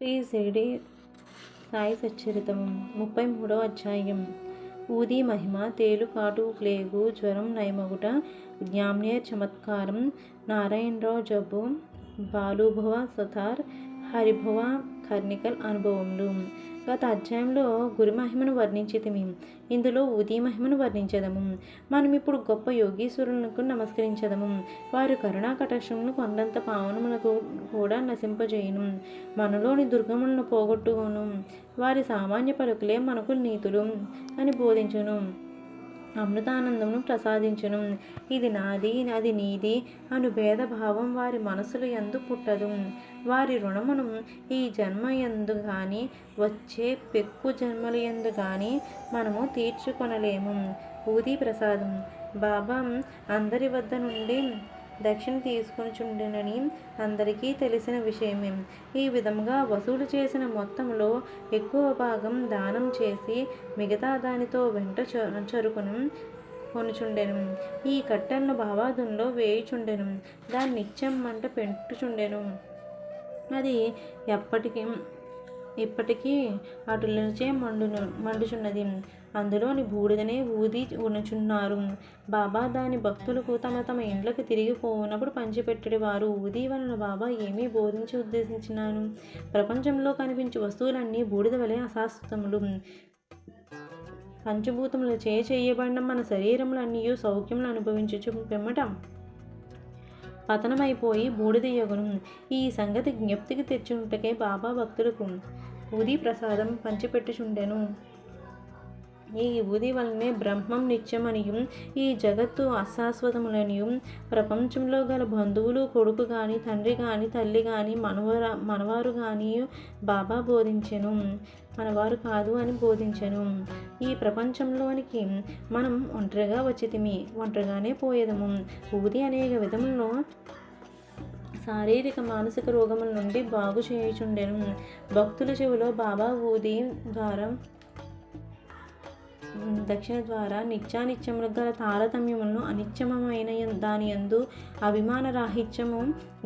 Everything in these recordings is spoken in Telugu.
శ్రీ షిరిడి సాయి సచ్చరితము 33వ అధ్యాయం. ఊది మహిమ తేలుకాటు ప్లేగు జ్వరం నయమగుట జ్ఞామ్నేర్ చమత్కారం నారాయణరావు జబ్బు బాలుభవ సతార్ హరిభవ కర్ణికల్ అనుభవములు. గత అధ్యాయంలో గురు మహిమను వర్ణించితిమి. ఇందులో ఊది మహిమను వర్ణించదము. మనం ఇప్పుడు గొప్ప యోగీశ్వరులకు నమస్కరించదము. వారి కరుణా కటాక్షమును కొండంత పావనములకు కూడా నశింపజేయును. మనలోని దుర్గములను పోగొట్టును. వారి సామాన్య పలుకులే మనకు నీతులు అని బోధించును. అమృతానందమును ప్రసాదించును. ఇది నాది అది నీది అను భేదభావం వారి మనసులు యందు పుట్టదు. వారి రుణమును ఈ జన్మ యందు గాని వచ్చే పెక్కు జన్మల యందు గాని మనము తీర్చుకొనలేము. ఊది ప్రసాదం. బాబా అందరి వద్ద నుండి దక్షిణ తీసుకొనిచుండెనని అందరికీ తెలిసిన విషయమే. ఈ విధముగా వసూలు చేసిన మొత్తంలో ఎక్కువ భాగం దానం చేసి మిగతా దానితో వెంట చరుకును కొనుచుండెను. ఈ కట్టెలను బాబాదుల్లో వేయుచుండెను. దాన్ని నిత్యం మంట పెట్టుచుండెను. అది ఇప్పటికీ అటులచే మండుచున్నది. అందులోని బూడిదనే ఊది ఉనుచున్నారు. బాబా దాని భక్తులకు తమ తమ ఇండ్లకు తిరిగి పోవునప్పుడు పంచిపెట్టేవారు. ఊది వలన బాబా ఏమీ బోధించి ఉద్దేశించినాను. ప్రపంచంలో కనిపించే వస్తువులన్నీ బూడిద వలె అశాశ్వతములు. పంచభూతములు చేయబడిన మన శరీరములు అన్నీ సౌఖ్యములు అనుభవించు పిమ్మట పతనమైపోయి బూడిదయ్యగును. ఈ సంగతి జ్ఞప్తికి తెచ్చుటకే బాబా భక్తులకు ఊది ప్రసాదం పంచిపెట్టుచుండెను. ఈ ఊది వలనే బ్రహ్మం నిత్యమనియు ఈ జగత్తు అశాశ్వతములనియు ప్రపంచంలో గల బంధువులు కొడుకు గాని తండ్రి గాని తల్లి గాని మనవారు గాని బాబా బోధించెను. మనవారు కాదు అని బోధించెను. ఈ ప్రపంచంలోనికి మనం ఒంటరిగా వచ్చితిమి, ఒంటరిగానే పోయేదము. ఊది అనేక విధములను శారీరక మానసిక రోగముల నుండి బాగు చేయుచుండెను. భక్తుల చెవిలో బాబా ఊది ద్వారా దక్షిణ ద్వారా నిత్యానిత్యములకు గల తారతమ్యములను అనిత్యమైన దాని యందు అభిమాన రాహిత్యము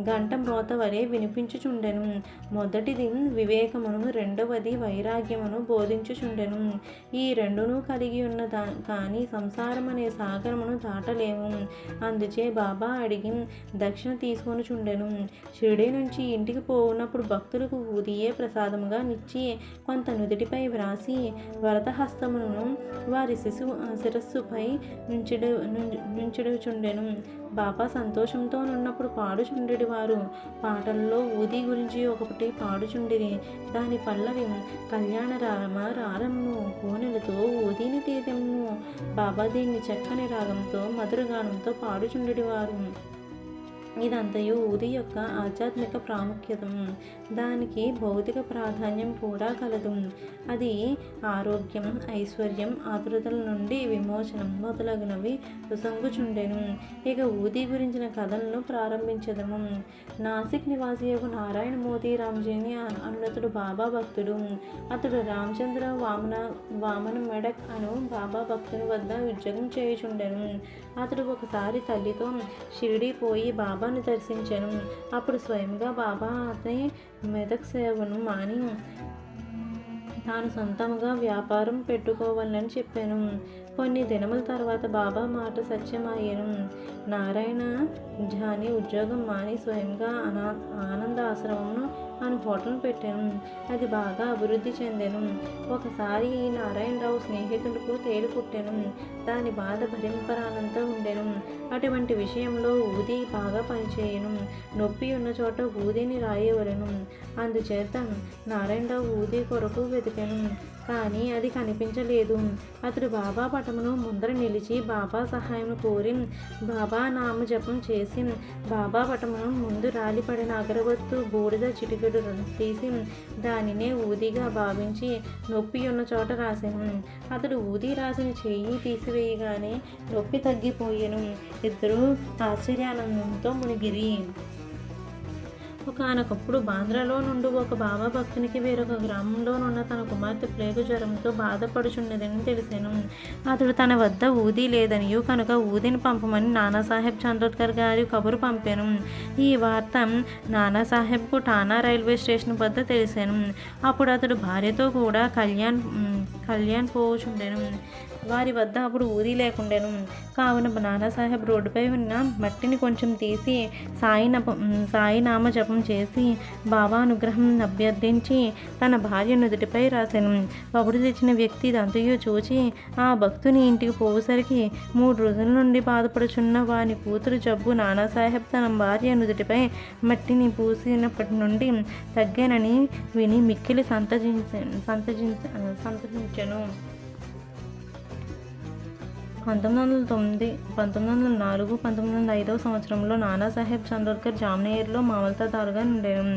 గంట మ్రోత వలె వినిపించుచుండెను. మొదటిది వివేకమును, రెండవది వైరాగ్యమును బోధించుచుండెను. ఈ రెండును కలిగి ఉన్న కానీ సంసారం అనే సాగరమును దాటలేము. అందుచే బాబా అడిగి దక్షిణ తీసుకొనుచుండెను. షిరిడి నుంచి ఇంటికి పోవునప్పుడు భక్తులకు ఊదియే ప్రసాదముగా నిచ్చి కొంత నుదిటిపై వ్రాసి వరదహస్తమును వారి శిరస్సుపై నుంచుడుచుండెను. బాబా సంతోషంతో నున్నప్పుడు పాడుచుండెడి వారు పాటల్లో ఊది గురించి ఒకటి పాడుచుండిరి. దాని పల్లవి కళ్యాణ రారము కోనెలతో ఊదిని తీదెము. బాబా దీన్ని చక్కని రాగంతో మధురగానంతో పాడుచుండెడి వారు. ఇదంతయు ఊది యొక్క ఆధ్యాత్మిక ప్రాముఖ్యత. దానికి భౌతిక ప్రాధాన్యం కూడా కలదు. అది ఆరోగ్యం, ఐశ్వర్యం, ఆతురతల నుండి విమోచనం మొదలగునవి ఉసంగుచుండెను. ఇక ఊది గురించిన కథలను ప్రారంభించదము. నాసిక్ నివాసియకు నారాయణ మోతీ రామ్జీని అనునతుడు బాబా భక్తుడు. అతడు రామచంద్ర వామన మెడక్ అను బాబా భక్తుని వద్ద ఉద్యోగం చేయుచుండెను. అతడు ఒకసారి తల్లితో షిరిడి పోయి బాబాను దర్శించెను. అప్పుడు స్వయంగా బాబా అతని మెదక్ సేవను మాని తాను సొంతముగా వ్యాపారం పెట్టుకోవాలని చెప్పాను. కొన్ని దినముల తర్వాత బాబా మాట సత్యమయ్యను. నారాయణ జాని ఉద్యోగం మాని స్వయంగా ఆనంద ఆశ్రమమును అను హోటల్ పెట్టాను. అది బాగా అభివృద్ధి చెందాను. ఒకసారి ఈ నారాయణరావు స్నేహితుడికి తేలు పుట్టాను. దాని బాధ భరింపరానంత ఉండెను. అటువంటి విషయంలో ఊది బాగా పనిచేయను. నొప్పి ఉన్న చోట ఊదిని రాయవలను. అందుచేత నారాయణరావు ఊది కొరకు వెతికాను. కానీ అది కనిపించలేదు. అతడు బాబా పటమును ముందర నిలిచి బాబా సహాయం కోరి బాబా నామ జపం చేసి బాబా పటమును ముందు రాలిపడిన అగరబత్తు బూడిద చిటికెడు తీసి దానినే ఊదిగా భావించి నొప్పి ఉన్న చోట రాశాను. అతడు ఊది రాసిన చెయ్యి తీసివేయగానే నొప్పి తగ్గిపోయాను. ఇద్దరూ ఆశ్చర్యానందంతో మునిగిరి. ఒకానొకప్పుడు బాంద్రాలో నుండి ఒక బాబా భక్తునికి వేరొక గ్రామంలోనున్న తన కుమార్తె ప్లేగు జ్వరంతో బాధపడుచున్నదని తెలిసాను. అతడు తన వద్ద ఊదీ లేదనియు కనుక ఊదిని పంపమని నానాసాహెబ్ చందోర్కర్ గారి కబురు పంపాను. ఈ వార్త నానాసాహెబ్కు టానా రైల్వే స్టేషన్ వద్ద తెలిసాను. అప్పుడు అతడు భార్యతో కూడా కళ్యాణ్ పోచుండెను. వారి వద్ద అప్పుడు ఊది లేకుండెను. కావున నానాసాహెబ్ రోడ్డుపై ఉన్న మట్టిని కొంచెం తీసి సాయినామ జపం చేసి బాబా అనుగ్రహం అభ్యర్థించి తన భార్య నుదుటిపై రాశాను. కబురు తెచ్చిన వ్యక్తి ఇదంతయు చూచి ఆ భక్తుని ఇంటికి పోయేసరికి 3 రోజుల నుండి బాధపడుచున్న వాని కూతురు జబ్బు నానాసాహెబ్ తన భార్య నుదుటిపై మట్టిని పూసినప్పటి నుండి తగ్గానని విని మిక్కిలి సంతసించెను. 1909, 1904, 1905 సంవత్సరంలో నానాసాహెబ్ చందోర్కర్ జామ్నేర్లో మామల్తదారుగా ఉండేను.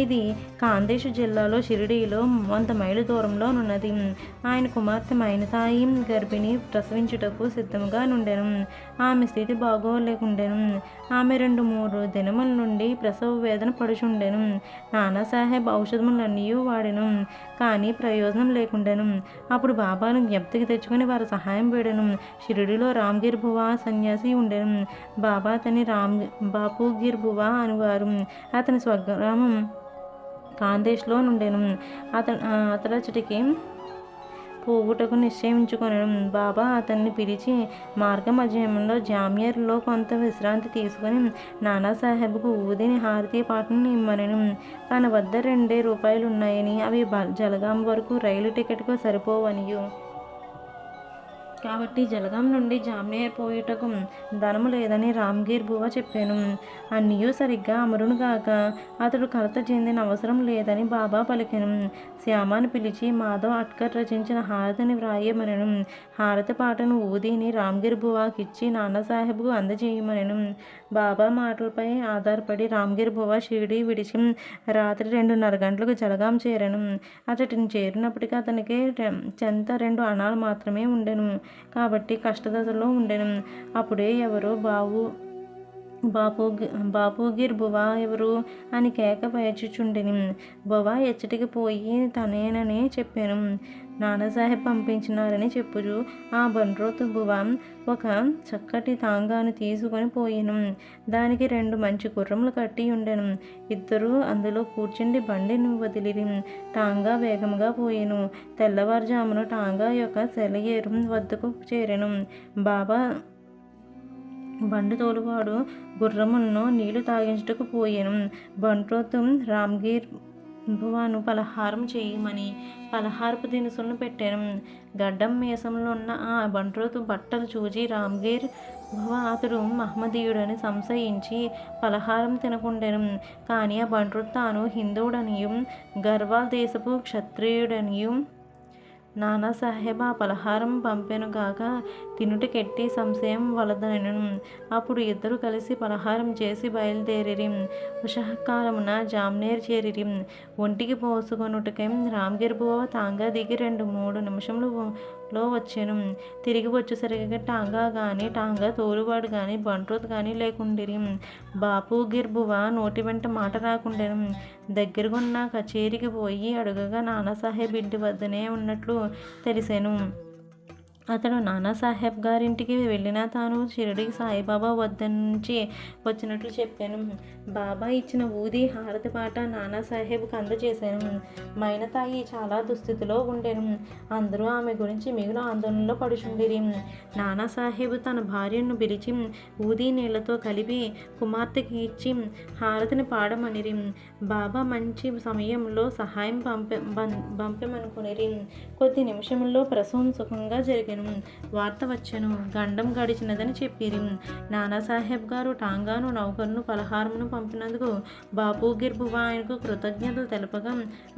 ఇది ఖాందేశ్ జిల్లాలో షిరిడీలో 100 మైళ్ళ దూరంలో నున్నది. ఆయన కుమార్తె మైనతాయి గర్భిణి ప్రసవించుటకు సిద్ధముగా నుండెను. ఆమె స్థితి బాగోలేకుండెను. ఆమె 2-3 దినముల నుండి ప్రసవ వేదన పడుచుండెను. నానాసాహెబ్ ఔషధములన్నీ వాడెను, కానీ ప్రయోజనం లేకుండెను. అప్పుడు బాబాను జ్ఞప్తికి తెచ్చుకుని వారి సహాయం వేడెను. షిరిడిలో రామ్గిర్ బువా సన్యాసి ఉండెను. బాబా అతని బాపుగిర్ బువా అనువారు. అతని స్వగ్రామం ఖాందేశ్లో నుండెను. అతడచటికి పోవుటకు నిశ్చయించుకొనెను. బాబా అతన్ని పిలిచి మార్గమధ్యంలో జామ్నేర్లో కొంత విశ్రాంతి తీసుకుని నానాసాహెబ్కు ఊదిని హారతి పాటను ఇమ్మనెను. తన వద్ద 2 రూపాయలున్నాయని, అవి జలగాం వరకు రైలు టికెట్కు సరిపోవనియు, కాబట్టి జలగాం నుండి జామ్నేర్ పోయుటకు ధనము లేదని రామ్గిర్ బువా చెప్పాను. అన్నీయూ సరిగ్గా అమరునుగాక అతడు కలత చెందిన అవసరం లేదని బాబా పలికెను. శ్యామాను పిలిచి మాధవ్ అట్కర్ రచించిన హారతిని వ్రాయమనెను. హారతి పాటను ఊదిని రామ్గిర్ బువాకిచ్చి నానాసాహెబ్కు అందజేయమనెను. బాబా మాటలపై ఆధారపడి రామ్గిర్ బువా షిరిడీ విడిచి రాత్రి 2:30 గంటలకు జలగాం చేరెను. అతడిని చేరినప్పటికీ అతనికి చెంత 2 అణాలు మాత్రమే ఉండెను, కాబట్టి కష్టదశలో ఉండెను. అప్పుడే ఎవరో బాపుగిర్ బువా ఎవరు అని కేక వేచుచుండెను. బువా ఎచ్చటికి పోయి తనేనని చెప్పాను. నానాసాహెబ్ పంపించినారని చెప్పుచు ఆ బండ్రోతు బువా ఒక చక్కటి తాంగాను తీసుకొని పోయెను. దానికి 2 మంచి గుర్రములు కట్టి ఉండెను. ఇద్దరు అందులో కూర్చుండి బండిని వదిలిరి. టాంగా వేగముగా పోయెను. తెల్లవారుజామున టాంగా యొక్క సెలయేరు వద్దకు చేరెను. బాబా బండి తోలువాడు గుర్రములను నీళ్లు తాగించుటకు పోయెను. బండ్రోతు రామ్గిర్ బువాను పలహారం చేయమని పలహారపు దినుసులను పెట్టాను. గడ్డం మీసంలో ఉన్న ఆ బండ్రోతు బట్టలు చూచి రామ్గిర్ బువా అతడు మహమ్మదీయుడని సంశయించి పలహారం తినకుండెను. కానీ ఆ బండ్రోతు తాను హిందువుడనియు గర్వాల్ దేశపు క్షత్రియుడనియు నానాసాహెబ్ ఆ పలహారం పంపెనుగాక తినుటకెట్టి సంశయం వలదనెను. అప్పుడు ఇద్దరు కలిసి పలహారం చేసి బయలుదేరిరి. ఉషఃకాలమున జామ్నేర్ చేరిరి. ఒంటికి పోసుకొనుటకై రామ్గిర్ బువా టాంగా దిగి 2-3 నిమిషములలో వచ్చెను. తిరిగి వచ్చేసరికి టాంగా కానీ టాంగా తోలువాడు కానీ బండ్రోత్ కానీ లేకుండిరి. బాపుగిర్ బువా నోటి వెంట మాట రాకుండెను. దగ్గరగున్న కచేరికి పోయి అడుగగా నానాసాహెబ్ ఇంటి వద్దనే ఉన్నట్లు తెలిసెను. అతడు నానాసాహెబ్ గారింటికి వెళ్ళినా తాను షిరిడి సాయిబాబా వద్ద నుంచి వచ్చినట్లు చెప్పాను. బాబా ఇచ్చిన ఊది హారతి పాట నానాసాహెబ్కు అందజేశాను. మైనతాయి చాలా దుస్థితిలో ఉండెను. అందరూ ఆమె గురించి మిగులు ఆందోళనలో పడుచుండిరి. నానాసాహెబ్ తన భార్యను పిలిచి ఊది నీళ్లతో కలిపి కుమార్తెకి ఇచ్చి హారతిని పాడమనిరి. బాబా మంచి సమయంలో సహాయం పంపమనుకునిరి. కొద్ది నిమిషంలో ప్రసవం సుఖంగా జరిగింది. వార్త వచ్చెను. గండం గడిచినదని చెప్పిరి. నానాసాహెబ్ గారు టాంగాను నౌకరును పలహారమును పంపినందుకు బాపుగిర్ బువా ఆయనకు కృతజ్ఞతలు తెలపగా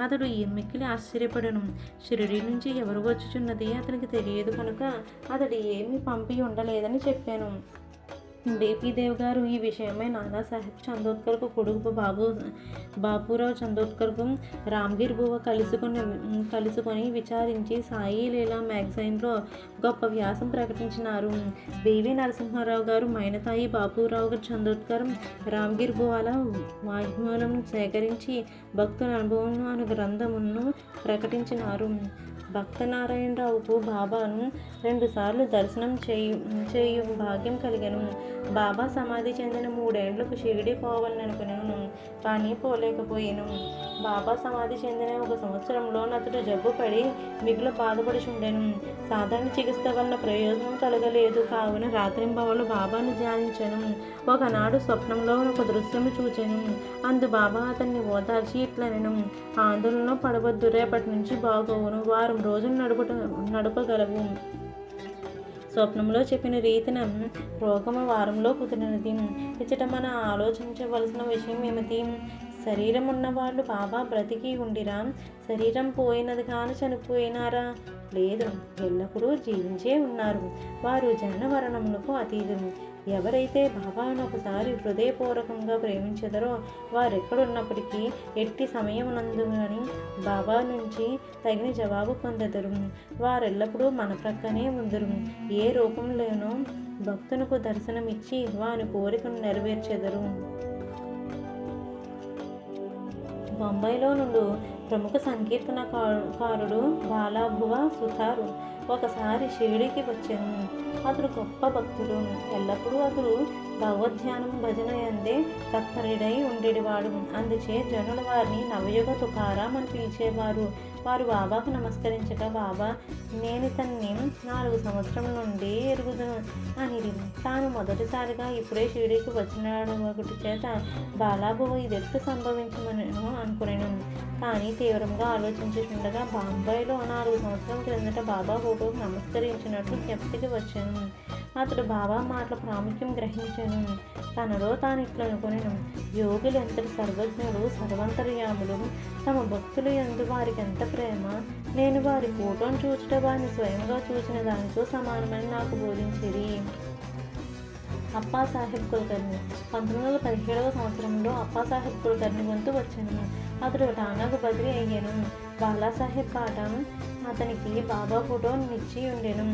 అతడు మిక్కిలి ఆశ్చర్యపడెను. షిరిడి నుంచి ఎవరు వచ్చుచున్నది అతనికి తెలియదు కనుక అతడు ఏమీ పంపి ఉండలేదని చెప్పాను. బీపీదేవ్ గారు ఈ విషయమై నానాసాహెబ్ చందోద్కర్కు కొడుకు బాపురావు చందోద్కర్కు రామ్గిర్ బువ కలుసుకొని విచారించి సాయి లీలా మ్యాగజైన్లో గొప్ప వ్యాసం ప్రకటించినారు. బివి నరసింహారావు గారు మైనతాయి బాపురావు చందోద్కర్ రామ్గిర్ బువాల వాగ్మూలం సేకరించి భక్తుల అనుభవం అను గ్రంథమును ప్రకటించినారు. భక్తనారాయణరావుకు బాబాను 2 సార్లు దర్శనం చేయు భాగ్యం కలిగెను. బాబా సమాధి చెందిన 3 ఏళ్లకు షిరిడి పోవాలనుకున్నాను, కానీ పోలేకపోయాను. బాబా సమాధి చెందిన 1 సంవత్సరంలో అతడు జబ్బు పడి మిగులు బాధపడుచుండెను. సాధారణ చికిత్స వలన ప్రయోజనం కలగలేదు. కావున రాత్రింబవళ్ళు బాబాను ధ్యానించెను. ఒకనాడు స్వప్నంలో ఒక దృశ్యము చూచెను. అందు బాబా అతన్ని ఓదార్చి ఇట్లనెను: ఆందోళనలో పడవద్దు, రేపటి నుంచి బాగోవును, వారం రోజులు నడపగలవు. స్వప్నంలో చెప్పిన రీతిన రోగము వారంలో కుదిరినది. ఇచ్చట మన ఆలోచించవలసిన విషయం ఏమిటి? శరీరం ఉన్నవాళ్ళు బాబా బ్రతికి ఉండిరా? శరీరం పోయినది కానీ చనిపోయినారా? లేదు, ఎల్లప్పుడూ జీవించే ఉన్నారు. వారు జనన మరణములకు అతీతులు. ఎవరైతే బాబాను ఒకసారి హృదయపూర్వకంగా ప్రేమించదరో వారెక్కడున్నప్పటికీ ఎట్టి సమయమునందు కానీ బాబా నుంచి తగిన జవాబు పొందెదరు. వారెల్లప్పుడూ మన ప్రక్కనే ఉందరు. ఏ రూపంలోనూ భక్తునికి దర్శనమిచ్చి వాని కోరికను నెరవేర్చెదరు. బొంబాయిలో నుండి ప్రముఖ సంకీర్తనకారుడు బాలాభువ సుతారు ఒకసారి షిరిడీకి వచ్చాను. అతడు గొప్ప భక్తుడు. ఎల్లప్పుడూ అతడు భగవద్ధ్యానం భజన ఎందే తత్పరుడై ఉండేవాడు. అందుచే జనులు వారిని నవయుగ తుకారాం అని పిలిచేవారు. వారు బాబాకు నమస్కరించక, బాబా, నేను తన్ని 4 సంవత్సరం నుండి ఎరుగుదును అనిది. తాను మొదటిసారిగా ఇప్పుడే షిరిడీకి వచ్చినాడు ఒకటి చేత బాలాబువ ఇదెట్లు సంభవించమను అనుకునేను. కానీ తీవ్రంగా ఆలోచించుండగా బాంబాయిలో 4 సంవత్సరం క్రిందట బాబా ఫోటోకు నమస్కరించినట్లు జ్ఞప్తికి వచ్చాను. అతడు బాబా మాటల ప్రాముఖ్యం గ్రహించాను. తనలో తాను ఇట్లనుకొనెను: యోగులు ఎంతటి సర్వజ్ఞులు, సర్వంతర్యాములు, తమ భక్తులు యందు వారికి ఎంత ప్రేమ. నేను వారి ఫోటోను చూచుట వారిని స్వయంగా చూచిన దానితో సమానమని నాకు బోధించిరి. అప్పాసాహెబ్ కుల్కర్ణి 1917వ సంవత్సరంలో అప్పాసాహెబ్ కుల్కర్ణి వంతు వచ్చాను. అతడు టానాకు బదిలీ అయ్యాను. బాలాసాహెబ్ పాట అతనికి బాబా ఫోటో నిచ్చి ఉండెను.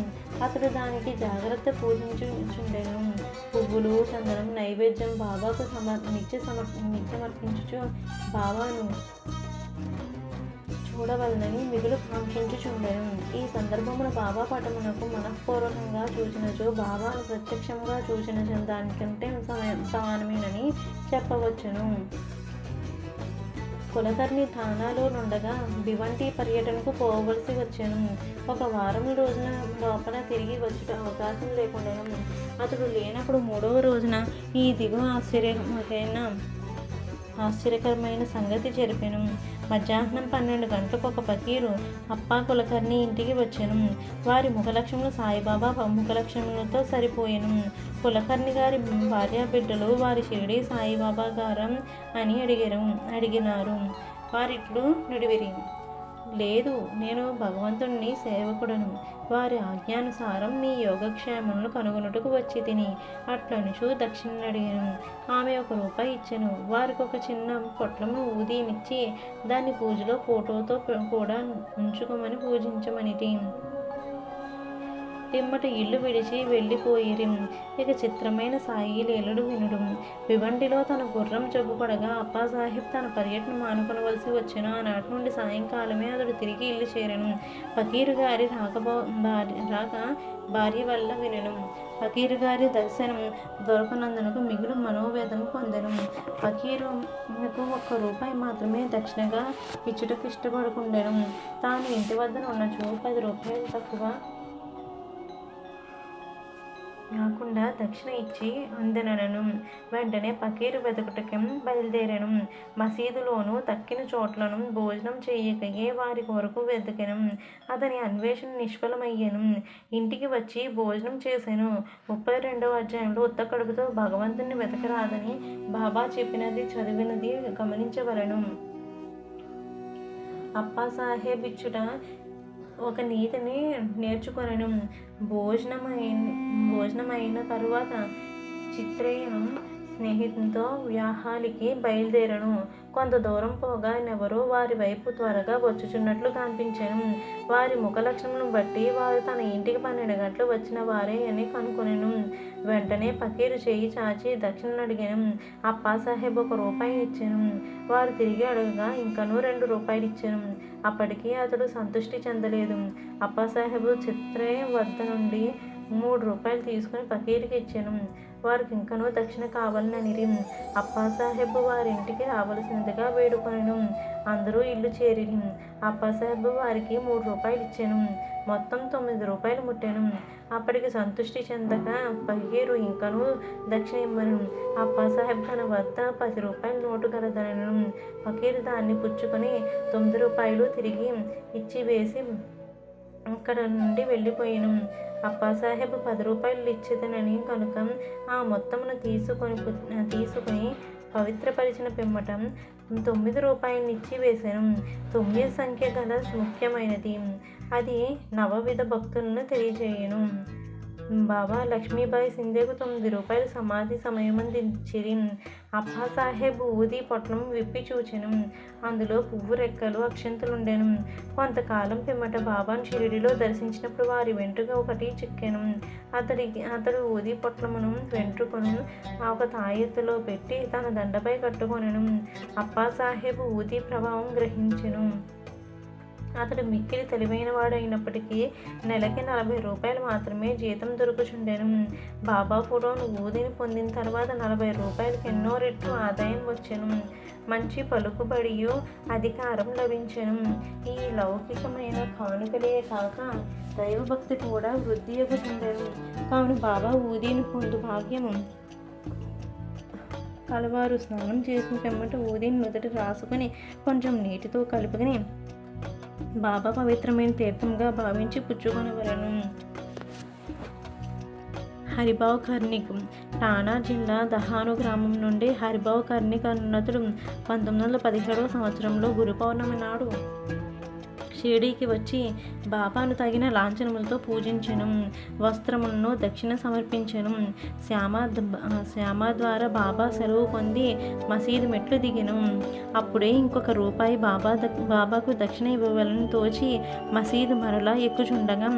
అతడు దానికి జాగ్రత్త పూజించుచుండెను. పువ్వులు, చందనం, నైవేద్యం బాబాకు నిత్యమర్పించుచు బాబాను చూడవలనని మిగులు కాంక్షించుచుండెను. ఈ సందర్భమున బాబా పటమునకు మనఃపూర్వకంగా చూచినచో బాబాను ప్రత్యక్షంగా చూచిన దానికంటే సమానమేనని చెప్పవచ్చును. కులకర్ణి థానాలో నుండగా భివండి పర్యటనకు పోవలసి వచ్చాను. 1 వారం రోజున లోపల తిరిగి వచ్చుట అవకాశం లేకుండాను. అతడు లేనప్పుడు 3వ రోజున ఈ దిగువ ఆశ్చర్యకరమైన సంగతి జరిపాను. మధ్యాహ్నం 12 గంటలకు ఒక ఫకీరు అప్పా కులకర్ణి ఇంటికి వచ్చాను. వారి ముఖలక్ష్ములు సాయిబాబా ముఖలక్ష్ములతో సరిపోయాను. కులకర్ణి గారి భార్య బిడ్డలు వారి షిరిడి సాయిబాబా గారం అని అడిగినారు. వారిట్లు నుడివిరి: లేదు, నేను భగవంతుణ్ణి సేవకుడను. వారి ఆజ్ఞానుసారం నీ యోగక్షేమములను కనుగొనుటకు వచ్చి తిని అట్లనుచు దక్షిణ అడిగాను. ఆమె 1 రూపాయి ఇచ్చెను. వారికి ఒక చిన్న పొట్లము ఊదినిచ్చి దాన్ని పూజలో ఫోటోతో కూడా ఉంచుకోమని పూజించమనిటి. పిమ్మట ఇల్లు విడిచి వెళ్ళిపోయిరి. ఇక చిత్రమైన సాయి లీలలు వినుడు. భివండిలో తన గుర్రం జబ్బుపడగా అప్పాసాహెబ్ తన పర్యటన మానుకొనవలసి వచ్చెను. ఆనాటి నుండి సాయంకాలమే అతడు తిరిగి ఇల్లు చేరెను. ఫకీరు గారి రాక భార్య వల్ల వినెను. ఫకీరు గారి దర్శనం దొరకనందునకు మిగులు మనోవేదన పొందెను. ఫకీరుకు 1 రూపాయి మాత్రమే దక్షిణగా ఇచ్చుటకు ఇష్టపడకుండెను. తాను ఇంటి వద్ద ఉన్నచో 10 రూపాయలు తక్కువ కాకుండా దక్షిణ ఇచ్చి అందనను. వెంటనే ఫకీరు వెతుకుటకం బయలుదేరాను. మసీదులోను తక్కిన చోట్లను భోజనం చేయకయే వారి కొరకు వెతికెను. అతని అన్వేషణ నిష్ఫలమయ్యాను. ఇంటికి వచ్చి భోజనం చేశాను. 32వ అధ్యాయంలో ఉత్త కడుపుతో భగవంతుని వెతకరాదని బాబా చెప్పినది చదివినది గమనించవలను. అప్పాసాహెబ్ ఇచ్చుట ఒక నీతిని నేర్చుకొనెను. భోజనమైన తరువాత చిత్రేయం స్నేహితునితో వివాహానికి బయలుదేరను. కొంత దూరం పోగా ఎవరో వారి వైపు త్వరగా వచ్చుచున్నట్లు కనిపించెను. వారి ముఖ లక్షణములను బట్టి వారు తన ఇంటికి 12 గంటలు వచ్చిన వారే అని కనుకొనెను. వెంటనే ఫకీరు చేయి చాచి దక్షిణ అడిగాను. అప్పాసాహెబ్ 1 రూపాయి ఇచ్చెను. వారు తిరిగి అడగగా ఇంకనూ 2 రూపాయలు ఇచ్చెను. అప్పటికీ అతడు సంతృష్టి చెందలేదు. అప్పాసాహెబ్ చిత్రేయం వద్ద నుండి 3 రూపాయలు తీసుకుని ఫకీరుకి ఇచ్చెను. వారికి ఇంకనూ దక్షిణ కావాలననిరి. అప్పాసాహెబ్ వారింటికి రావలసినదిగా వేడుకొనెను. అందరూ ఇల్లు చేరిరి. అప్పాసాహెబ్ వారికి 3 రూపాయలు ఇచ్చెను. మొత్తం 9 రూపాయలు ముట్టెను. అప్పటికి సంతృష్టి చెందక ఫకీరు ఇంకనూ దక్షిణ ఇమ్మను. అప్పాసాహెబ్ తన వద్ద 10 రూపాయల నోటు గలదనెను. ఫకీరు దాన్ని పుచ్చుకొని 9 రూపాయలు తిరిగి ఇచ్చివేసి అక్కడ నుండి వెళ్ళిపోయాను. అప్పాసాహెబ్ 10 రూపాయలు ఇచ్చేదనని కనుక ఆ మొత్తమును తీసుకుని పవిత్రపరిచిన పిమ్మట 9 రూపాయలు ఇచ్చి వేశాను. 9 సంఖ్య గల ముఖ్యమైనది. అది నవవిధ భక్తులను తెలియజేయను. బాబా లక్ష్మీబాయి సింధేకు 9 రూపాయలు సమాధి సమయమందించిరి. అప్పాసాహెబ్ ఊది పొట్లం విప్పి చూచెను. అందులో పువ్వు రెక్కలు అక్షంతలుండెను. కొంతకాలం పిమ్మట బాబాను షిరిడిలో దర్శించినప్పుడు వారి వెంట్రుక ఒకటి చిక్కెను. అతడు ఊది పొట్లమును వెంట్రుకను ఒక తాయెత్తులో పెట్టి తన దండపై కట్టుకొనెను. అప్పాసాహెబ్ ఊది ప్రభావం గ్రహించెను. అతడు మిక్కిలి తెలివైనవాడు అయినప్పటికీ నెలకి 40 రూపాయలు మాత్రమే జీతం దొరుకుచుండెను. బాబా ఫోటోను ఊదిని పొందిన తర్వాత 40 రూపాయలకి ఎన్నో రెట్లు ఆదాయం వచ్చెను. మంచి పలుకుబడియు అధికారం లభించెను. ఈ లౌకికమైన కానుకలే కాక దైవభక్తి కూడా వృద్ధి చెందెను. కావున బాబా ఊదిని పొందు భాగ్యము కలవారు స్నానం చేసిన పిమ్మట ఊదిని నుదుట రాసుకుని కొంచెం నీటితో కలుపుకొని బాబా పవిత్రమైన తీర్థంగా భావించి పుచ్చుకొనవలెను. హరిభావ్ కర్ణిక్ ఠాణా జిల్లా దహాను గ్రామం నుండి హరిభావ్ కర్ణిక్ అన్నతుడు 1917వ సంవత్సరంలో గురు పౌర్ణమి నాడు షిరిడీకి వచ్చి బాబాను తగిన లాంఛనములతో పూజించెను. వస్త్రములను దక్షిణ సమర్పించెను. శ్యామ ద్వారా బాబా సెలవు పొంది మసీదు మెట్లు దిగెను. అప్పుడే ఇంకొక రూపాయి బాబాకు దక్షిణ ఇవ్వవలని తోచి మసీదు మరలా ఎక్కుచుండగా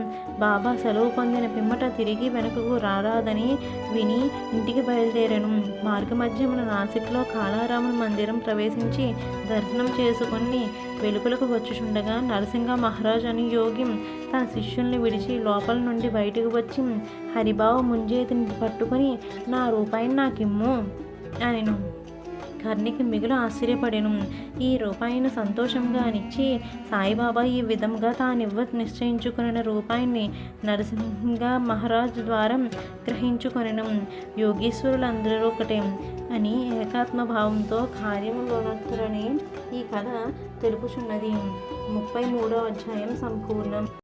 బాబా సెలవు పొందిన పిమ్మట తిరిగి వెనుకకు రారాదని విని ఇంటికి బయలుదేరాను. మార్గమధ్యమున నాసిక్లో కాళారాముల మందిరం ప్రవేశించి దర్శనం చేసుకుని వెలుపలకు వచ్చుచుండగా నరసింహ మహారాజ్ అని యోగి తన శిష్యుల్ని విడిచి లోపల నుండి బయటకు వచ్చి హరిబావ ముంజేతిని పట్టుకొని 'నా రూపాయిని నాకిమ్ము' అనెను. కర్ణికి మిగులు ఆశ్చర్యపడెను. ఈ రూపాయిని సంతోషంగా అనిచ్చి సాయిబాబా ఈ విధంగా తానివ్వ నిశ్చయించుకున్న రూపాయిని నరసింహ మహారాజ్ ద్వారా గ్రహించుకొనెను. యోగీశ్వరులందరూ ఒకటే అని ఏకాత్మభావంతో కార్యములోనొత్తురని ఈ కథ తెలుపుచున్నది. 33వ అధ్యాయం సంపూర్ణం.